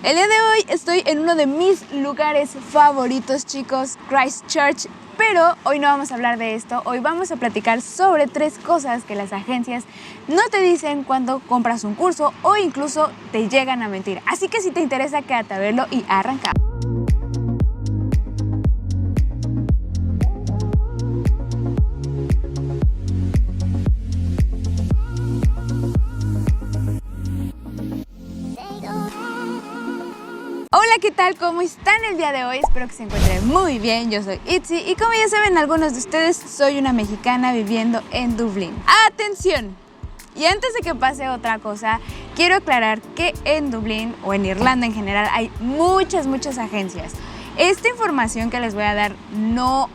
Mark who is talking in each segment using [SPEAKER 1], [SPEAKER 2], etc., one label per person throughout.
[SPEAKER 1] El día de hoy estoy en uno de mis lugares favoritos, chicos, Christchurch. Pero hoy no vamos a hablar de esto, hoy vamos a platicar sobre 3 cosas que las agencias no te dicen cuando compras un curso o incluso te llegan a mentir. Así que si te interesa, quédate a verlo y arranca. Hola, ¿qué tal? ¿Cómo están el día de hoy? Espero que se encuentren muy bien. Yo soy Itzy y como ya saben algunos de ustedes, soy una mexicana viviendo en Dublín. ¡Atención! Y antes de que pase otra cosa, quiero aclarar que en Dublín o en Irlanda en general hay muchas agencias. Esta información que les voy a dar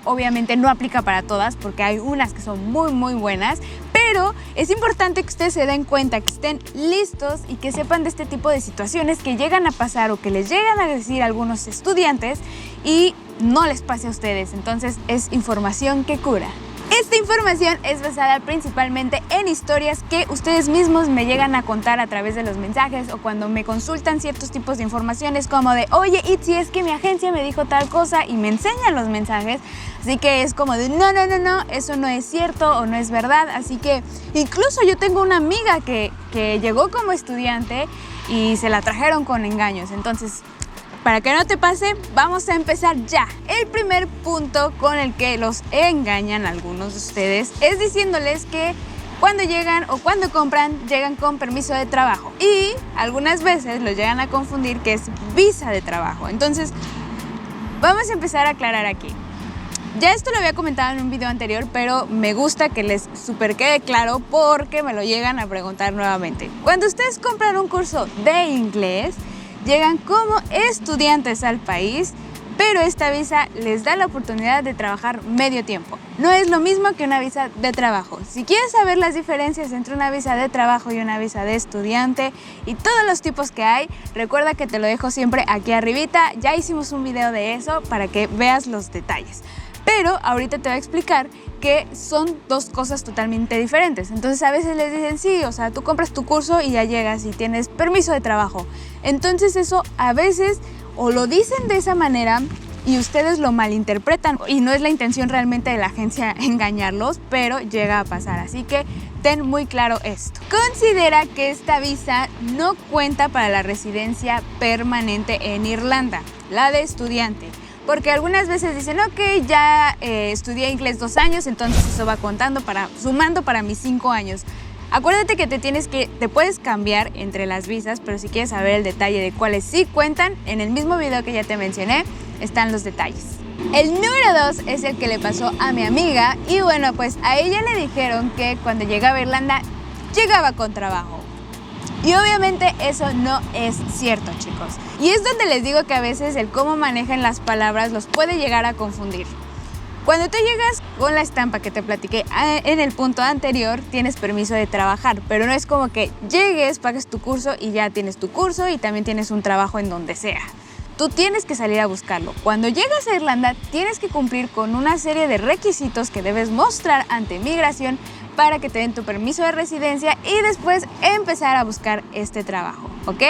[SPEAKER 1] obviamente no aplica para todas porque hay unas que son muy buenas, pero es importante que ustedes se den cuenta, que estén listos y que sepan de este tipo de situaciones que llegan a pasar o que les llegan a decir algunos estudiantes y no les pase a ustedes. Entonces es información que cura. Esta información es basada principalmente en historias que ustedes mismos me llegan a contar a través de los mensajes o cuando me consultan ciertos tipos de informaciones como de oye Itzy, es que mi agencia me dijo tal cosa y me enseñan los mensajes. Así que es como de no, eso no es cierto o no es verdad. Así que incluso yo tengo una amiga que llegó como estudiante y se la trajeron con engaños. Entonces, para que no te pase, vamos a empezar ya. El primer punto con el que los engañan algunos de ustedes es diciéndoles que cuando llegan o cuando compran, llegan con permiso de trabajo. Y algunas veces los llegan a confundir que es visa de trabajo. Entonces, vamos a empezar a aclarar aquí. Ya esto lo había comentado en un video anterior, pero me gusta que les super quede claro porque me lo llegan a preguntar nuevamente. Cuando ustedes compran un curso de inglés, llegan como estudiantes al país, pero esta visa les da la oportunidad de trabajar medio tiempo. No es lo mismo que una visa de trabajo. Si quieres saber las diferencias entre una visa de trabajo y una visa de estudiante y todos los tipos que hay, recuerda que te lo dejo siempre aquí arribita. Ya hicimos un video de eso para que veas los detalles. Pero ahorita te voy a explicar que son 2 cosas totalmente diferentes. Entonces a veces les dicen, sí, o sea, tú compras tu curso y ya llegas y tienes permiso de trabajo. Entonces eso a veces o lo dicen de esa manera y ustedes lo malinterpretan y no es la intención realmente de la agencia engañarlos, pero llega a pasar. Así que ten muy claro esto. Considera que esta visa no cuenta para la residencia permanente en Irlanda, la de estudiante. Porque algunas veces dicen, ok, ya estudié inglés 2 años, entonces eso va contando sumando para mis 5 años. Acuérdate que te puedes cambiar entre las visas, pero si quieres saber el detalle de cuáles sí cuentan, en el mismo video que ya te mencioné, están los detalles. El número 2 es el que le pasó a mi amiga y bueno, pues a ella le dijeron que cuando llegaba a Irlanda, llegaba con trabajo. Y obviamente eso no es cierto, chicos. Y es donde les digo que a veces el cómo manejan las palabras los puede llegar a confundir. Cuando tú llegas con la estampa que te platiqué en el punto anterior, tienes permiso de trabajar, pero no es como que llegues, pagues tu curso y ya tienes tu curso y también tienes un trabajo en donde sea. Tú tienes que salir a buscarlo. Cuando llegas a Irlanda, tienes que cumplir con una serie de requisitos que debes mostrar ante migración para que te den tu permiso de residencia y después empezar a buscar este trabajo, ¿ok?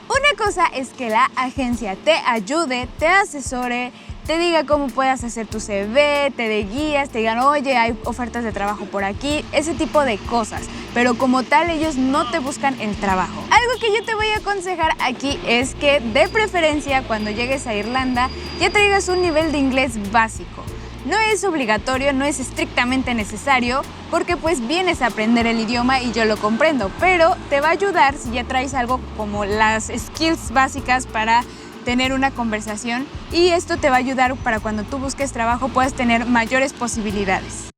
[SPEAKER 1] Una cosa es que la agencia te ayude, te asesore, te diga cómo puedas hacer tu CV, te dé guías, te digan, oye, hay ofertas de trabajo por aquí, ese tipo de cosas. Pero como tal, ellos no te buscan el trabajo. Algo que yo te voy a aconsejar aquí es que, de preferencia, cuando llegues a Irlanda, ya traigas un nivel de inglés básico. No es obligatorio, no es estrictamente necesario, porque pues vienes a aprender el idioma y yo lo comprendo, pero te va a ayudar si ya traes algo como las skills básicas para tener una conversación y esto te va a ayudar para cuando tú busques trabajo puedas tener mayores posibilidades.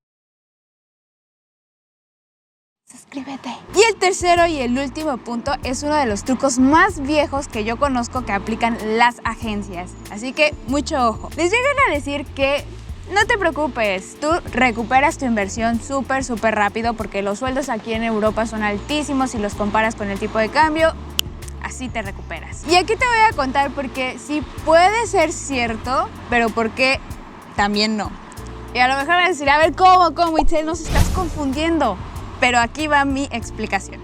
[SPEAKER 1] Suscríbete. Y el tercero y el último punto es uno de los trucos más viejos que yo conozco que aplican las agencias, así que mucho ojo. Les llegan a decir que no te preocupes, tú recuperas tu inversión súper rápido porque los sueldos aquí en Europa son altísimos si los comparas con el tipo de cambio. Así te recuperas. Y aquí te voy a contar por qué sí puede ser cierto, pero por qué también no. Y a lo mejor vas a decir, a ver, ¿cómo? Itzel, nos estás confundiendo. Pero aquí va mi explicación.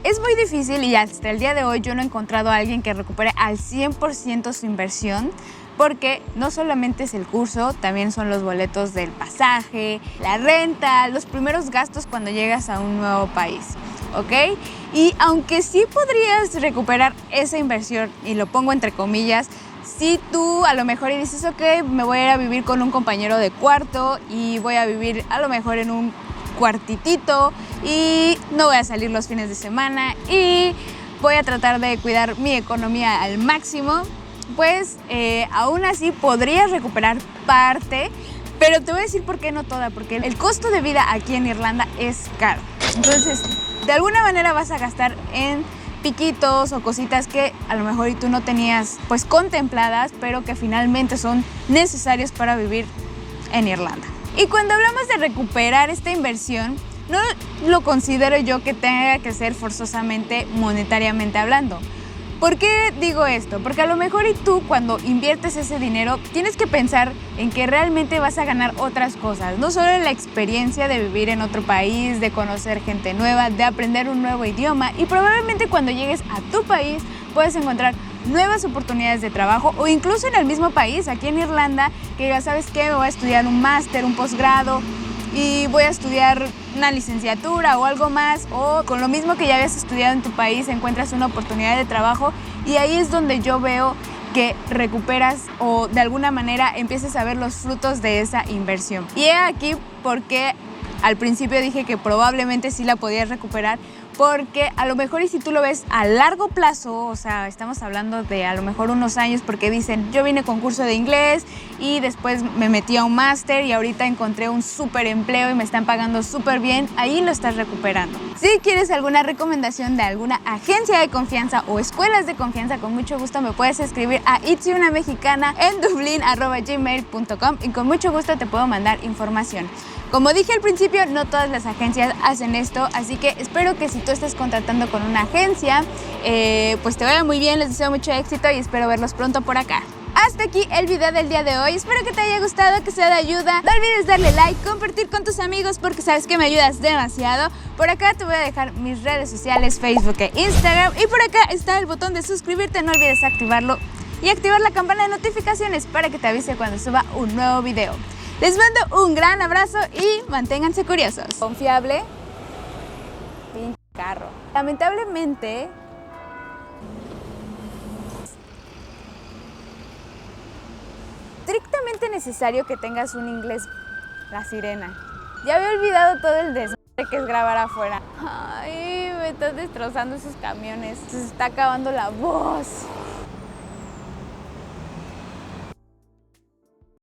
[SPEAKER 1] Es muy difícil y hasta el día de hoy yo no he encontrado a alguien que recupere al 100% su inversión, porque no solamente es el curso, también son los boletos del pasaje, la renta, los primeros gastos cuando llegas a un nuevo país, ¿ok? Y aunque sí podrías recuperar esa inversión, y lo pongo entre comillas, si tú a lo mejor y dices, ok, me voy a ir a vivir con un compañero de cuarto y voy a vivir a lo mejor en un cuartitito y no voy a salir los fines de semana y voy a tratar de cuidar mi economía al máximo, pues aún así podrías recuperar parte, pero te voy a decir por qué no toda, porque el costo de vida aquí en Irlanda es caro. Entonces, de alguna manera vas a gastar en piquitos o cositas que a lo mejor y tú no tenías pues contempladas, pero que finalmente son necesarios para vivir en Irlanda. Y cuando hablamos de recuperar esta inversión, no lo considero yo que tenga que ser forzosamente monetariamente hablando. ¿Por qué digo esto? Porque a lo mejor y tú cuando inviertes ese dinero tienes que pensar en que realmente vas a ganar otras cosas, no solo la experiencia de vivir en otro país, de conocer gente nueva, de aprender un nuevo idioma, y probablemente cuando llegues a tu país puedes encontrar nuevas oportunidades de trabajo, o incluso en el mismo país, aquí en Irlanda, que ya sabes que me voy a estudiar un máster, un posgrado y voy a estudiar una licenciatura o algo más, o con lo mismo que ya habías estudiado en tu país encuentras una oportunidad de trabajo, y ahí es donde yo veo que recuperas o de alguna manera empiezas a ver los frutos de esa inversión. Y he aquí porque al principio dije que probablemente sí la podías recuperar, porque a lo mejor y si tú lo ves a largo plazo, o sea, estamos hablando de a lo mejor unos años, porque dicen, yo vine con curso de inglés y después me metí a un máster y ahorita encontré un súper empleo y me están pagando súper bien, ahí lo estás recuperando. Si quieres alguna recomendación de alguna agencia de confianza o escuelas de confianza, con mucho gusto me puedes escribir a itsy_una_mexicana en dublin@gmail.com y con mucho gusto te puedo mandar información. Como dije al principio, no todas las agencias hacen esto, así que espero que si tú estás contratando con una agencia, pues te vaya muy bien, les deseo mucho éxito y espero verlos pronto por acá. Hasta aquí el video del día de hoy, espero que te haya gustado, que sea de ayuda. No olvides darle like, compartir con tus amigos porque sabes que me ayudas demasiado. Por acá te voy a dejar mis redes sociales, Facebook e Instagram, y por acá está el botón de suscribirte, no olvides activarlo y activar la campana de notificaciones para que te avise cuando suba un nuevo video. Les mando un gran abrazo y manténganse curiosos. Confiable, pinche carro. Lamentablemente, estrictamente necesario que tengas un inglés la sirena. Ya había olvidado todo el desmadre que es grabar afuera. Ay, me están destrozando esos camiones. Se está acabando la voz.